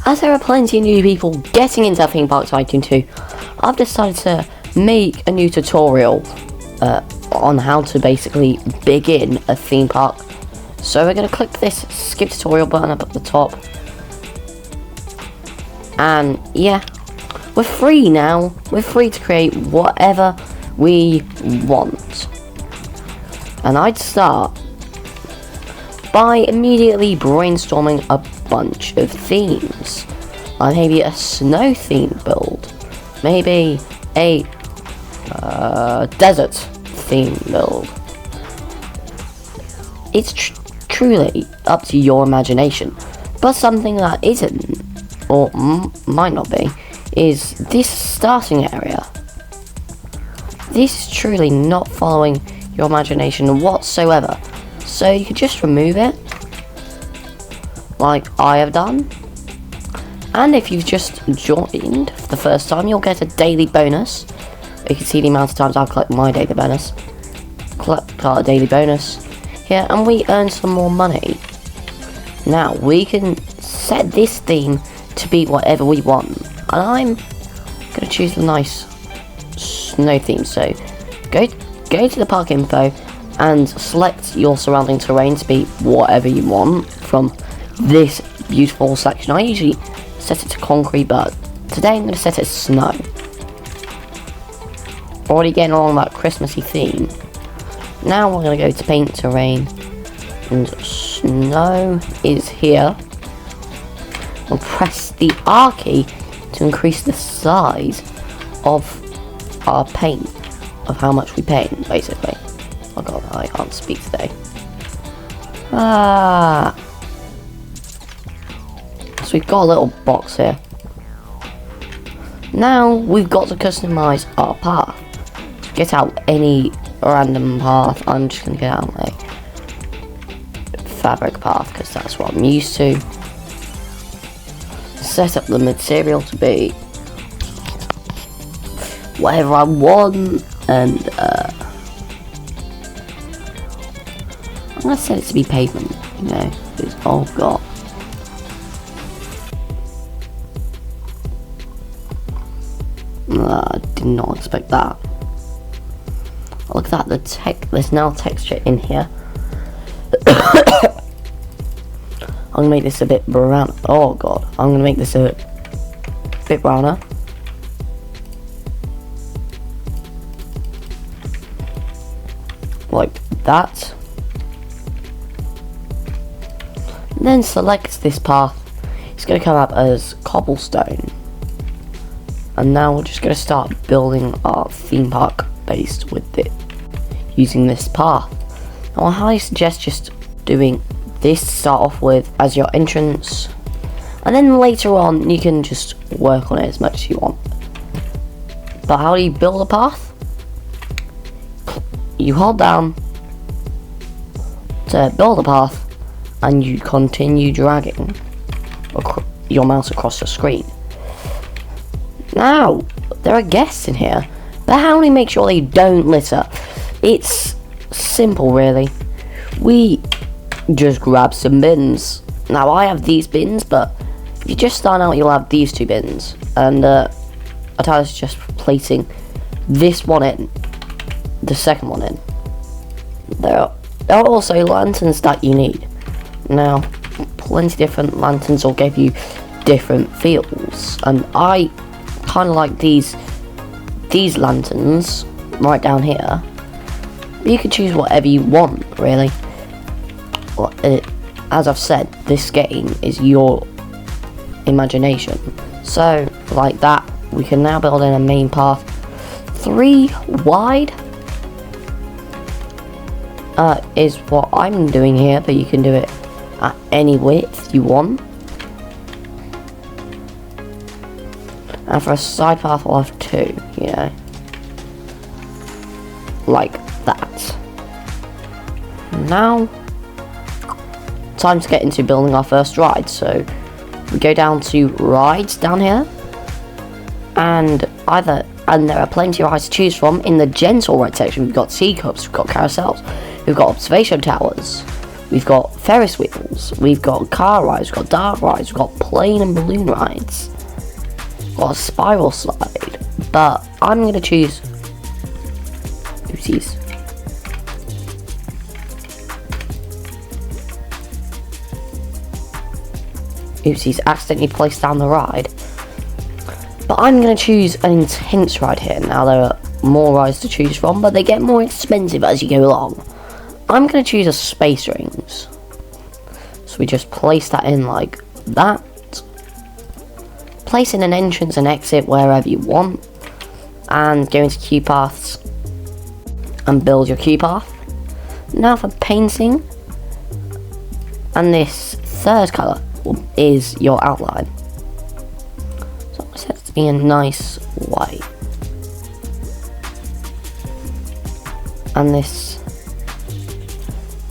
as there are plenty of new people getting into Theme Park Tycoon 2, I've decided to make a new tutorial on how to basically begin a theme park. So we're going to click this skip tutorial button up at the top. And yeah, we're free now. We're free to create whatever we want. And I'd start by immediately brainstorming a bunch of themes. Like maybe a snow theme build. Maybe a desert theme build. It's truly up to your imagination. But something that isn't, or might not be, is this starting area. This is truly not following your imagination whatsoever. So you could just remove it, like I have done. And if you've just joined for the first time, you'll get a daily bonus. You can see the amount of times I've collected my daily bonus. Collect our daily bonus here, and we earn some more money. Now we can set this theme to be whatever we want, and I'm gonna choose the nice snow theme. So go to the park info and select your surrounding terrain to be whatever you want from this beautiful section. I usually set it to concrete, but today I'm going to set it to snow. Already getting along that Christmassy theme. Now we're going to go to paint terrain, and snow is here. We'll press the R key to increase the size of our paint, of how much we paint, basically. Oh god, I can't speak today. So we've got a little box here. Now we've got to customize our path. To get out any random path, I'm just going to get out a fabric path because that's what I'm used to. Set up the material to be whatever I want, and I'm going to set it to be pavement, you know, because, oh god. I did not expect that. Look at that, there's now texture in here. I'm going to make this a bit brown. Oh god, I'm going to make this a bit browner. Like that. Then select this path. It's going to come up as cobblestone. And now we're just going to start building our theme park based with it, using this path. Now I highly suggest just doing this to start off with as your entrance, and then later on you can just work on it as much as you want. But how do you build a path? You hold down to build a path, and you continue dragging your mouse across the screen. Now, there are guests in here, but how do we make sure they don't litter? It's simple, really. We just grab some bins. Now, I have these bins, but if you just start out, you'll have these two bins. And I suggest placing this one in, the second one in. There are also lanterns that you need. Now, plenty of different lanterns will give you different feels, and I kind of like these lanterns right down here. You can choose whatever you want, really. Well, as I've said, this game is your imagination. So, like that, we can now build in a main path 3 wide. Is what I'm doing here, but you can do it at any width you want. And for a side path, I'll have 2, you know, like that. Now, time to get into building our first ride. So we go down to rides down here, and there are plenty of rides to choose from. In the gentle ride section, we've got teacups, we've got carousels, we've got observation towers, We've got Ferris wheels, we've got car rides, we've got dark rides, we've got plane and balloon rides, we've got a spiral slide, but I'm going to choose, oopsies, accidentally placed down the ride, but I'm going to choose an intense ride here. Now there are more rides to choose from, but they get more expensive as you go along. I'm going to choose a space rings. So we just place that in like that. Place in an entrance and exit wherever you want. And go into queue paths. And build your queue path. Now for painting. And this third colour is your outline. So I set it to be a nice white. And this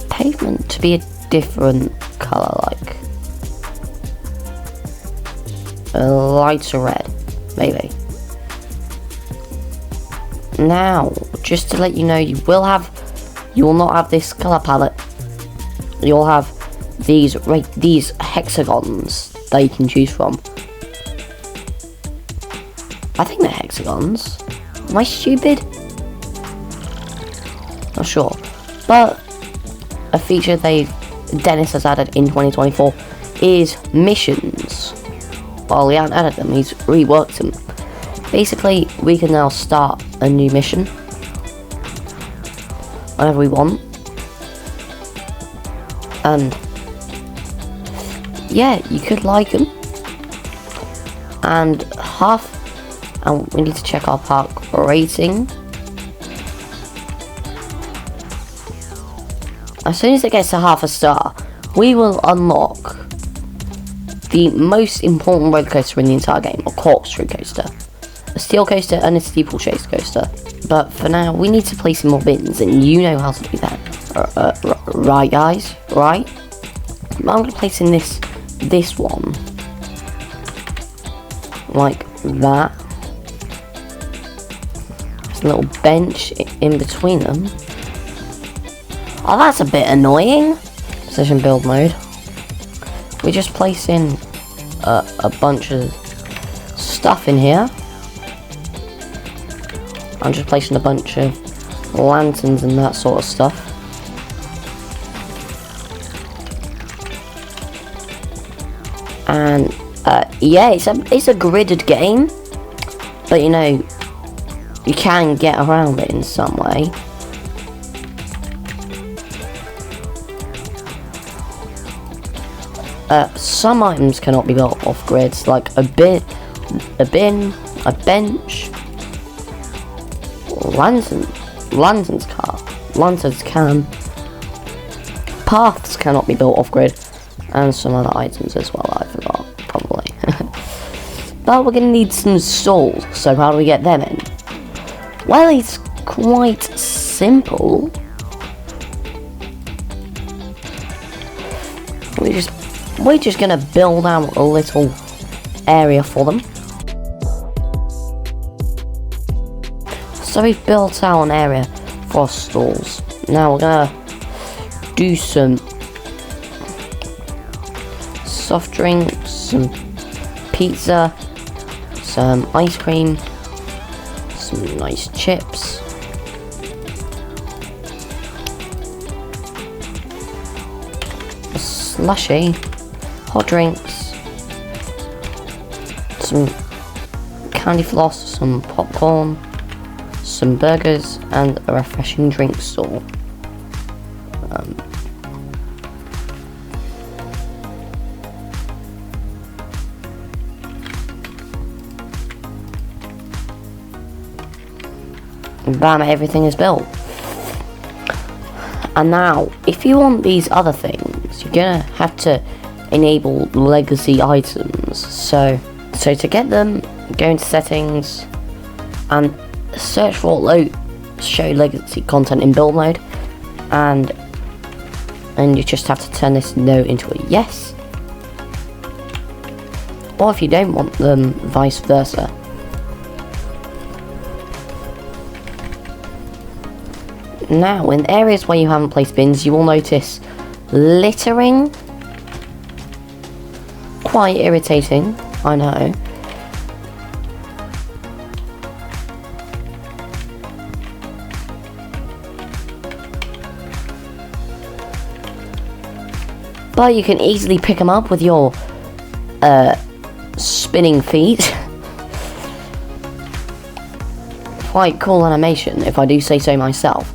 pavement to be a different colour, like a lighter red, maybe. Now, just to let you know, you will not have this colour palette. You'll have these hexagons that you can choose from. I think they're hexagons. Am I stupid? Not sure, but a feature Dennis has added in 2024 is missions. Well, he hasn't added them, he's reworked them. Basically, we can now start a new mission whenever we want. And yeah, you could like them. And we need to check our park rating. As soon as it gets to half a star, we will unlock the most important roller coaster in the entire game, a corkscrew coaster, a steel coaster, and a steeplechase coaster. But for now, we need to place some more bins, and you know how to do that. Right, guys? Right? I'm going to place in this one. Like that. There's a little bench in between them. Oh, that's a bit annoying. Position build mode. We just place in a bunch of stuff in here. I'm just placing a bunch of lanterns and that sort of stuff. And yeah, it's a gridded game, but you know, you can get around it in some way. Some items cannot be built off grids, like a bin, a bench, lanterns can. Paths cannot be built off grid, and some other items as well, I forgot, probably. But we're gonna need some stalls, so how do we get them in? Well, it's quite simple. We're just gonna build out a little area for them. So we've built out an area for stalls. Now we're gonna do some soft drinks, some pizza, some ice cream, some nice chips. A slushy. Hot drinks, some candy floss, some popcorn, some burgers, and a refreshing drink stall. Bam, everything is built. And now, if you want these other things, you're gonna have to enable legacy items. So to get them, go into settings and search for show legacy content in build mode, and you just have to turn this no into a yes, or if you don't want them, vice versa. Now, in areas where you haven't placed bins, you will notice littering. Quite irritating, I know. But you can easily pick them up with your spinning feet. Quite cool animation, if I do say so myself.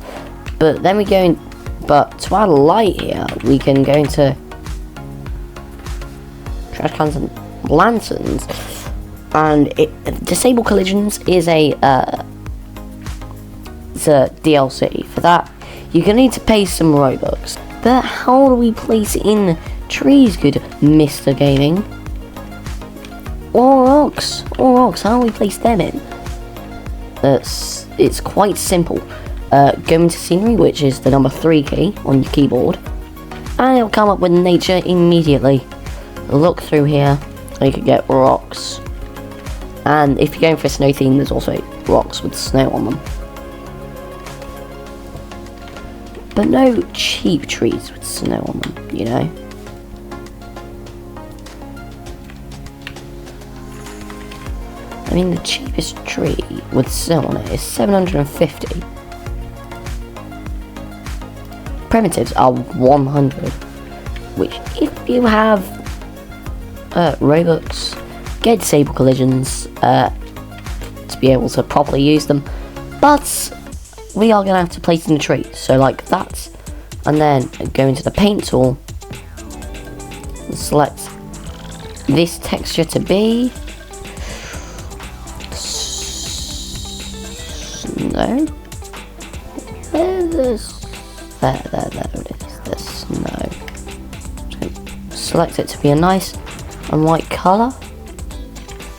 But then we go in, but to add a light here, we can go into trash cans and lanterns, and disable collisions is a DLC. For that, you're gonna need to pay some Robux. But how do we place in trees, good Mr. Gaming? Or rocks, how do we place them in? It's quite simple. Go into scenery, which is the number 3 key on your keyboard, and it'll come up with nature immediately. Look through here, and you can get rocks. And if you're going for a snow theme, there's also rocks with snow on them. But no cheap trees with snow on them, you know? I mean, the cheapest tree with snow on it is 750. Primitives are 100. Which, if you have Robux, get disable collisions to be able to properly use them. But we are going to have to place in a tree, so like that, and then go into the paint tool and select this texture to be snow. There it is, the snow. Select it to be a nice and white colour.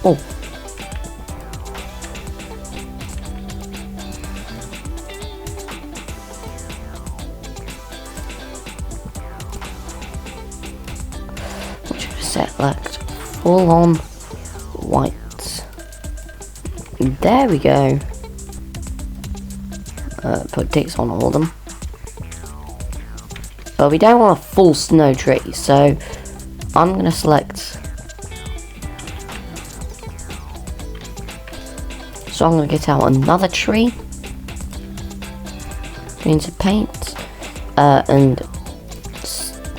Oh. Select full on white. There we go. Put ticks on all of them. But we don't want a full snow tree, so I'm going to select. So I'm going to get out another tree. Go into paint. And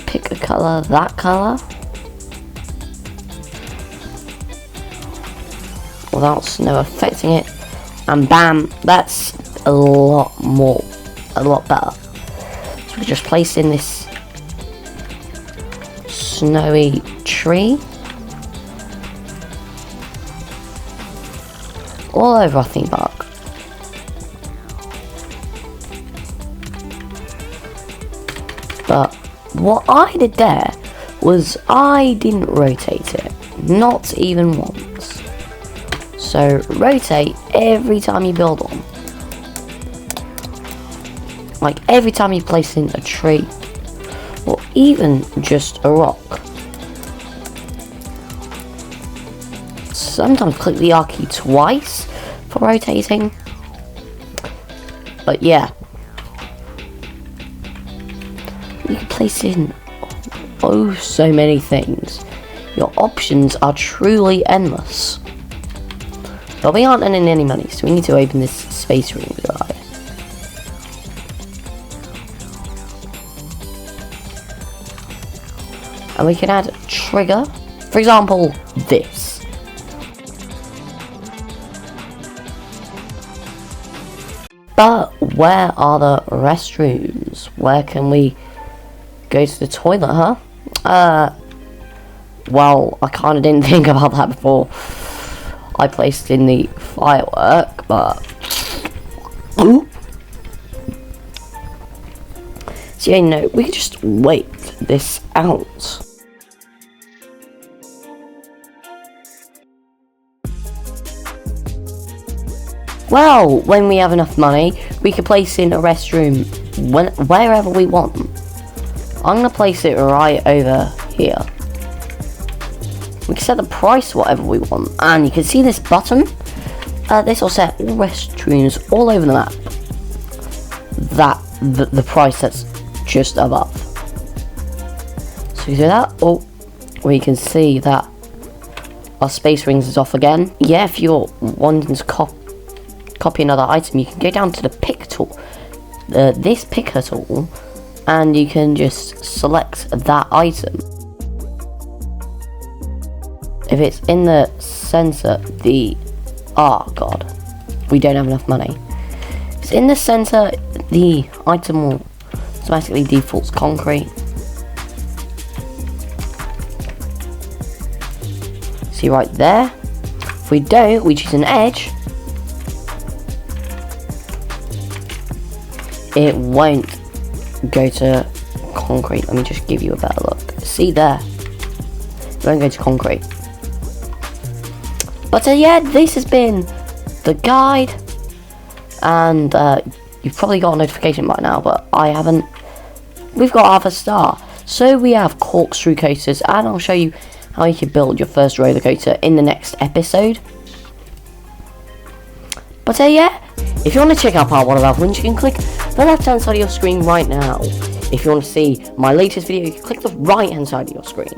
pick a colour, that colour. Without snow affecting it, and bam, that's a lot better. So we just place in this snowy tree all over our theme park. But what I did there was I didn't rotate it, not even once. So rotate every time you build one. Like every time you place in a tree, or even just a rock. Sometimes click the R key twice for rotating. But yeah. You can place in oh so many things. Your options are truly endless. But we aren't earning any money, so we need to open this space room guy. And we can add a trigger, for example, this. But where are the restrooms? Where can we go to the toilet, huh? Well, I kinda didn't think about that before I placed in the firework, but ooh. So yeah, no, we could just wait this out. Well, when we have enough money, we can place in a restroom wherever we want. I'm gonna place it right over here. We can set the price whatever we want, and you can see this button. This will set all restrooms all over the map. The price that's just above. So you do that. Oh, we can see that our space rings is off again. Yeah, if you're wanting to copy another item, you can go down to the pick tool, this picker tool, and you can just select that item. If it's in the center, oh god, we don't have enough money. If it's in the center, the item will automatically defaults concrete. See right there? If we don't, we choose an edge, it won't go to concrete. Let me just give you a better look. See there? It won't go to concrete. But yeah, this has been the guide, and you've probably got a notification by now, but I haven't. We've got half a star. So we have corkscrew coasters, and I'll show you how you can build your first roller coaster in the next episode. But yeah, if you want to check out part 1 of our wins, you can click the left hand side of your screen right now. If you want to see my latest video, you can click the right hand side of your screen.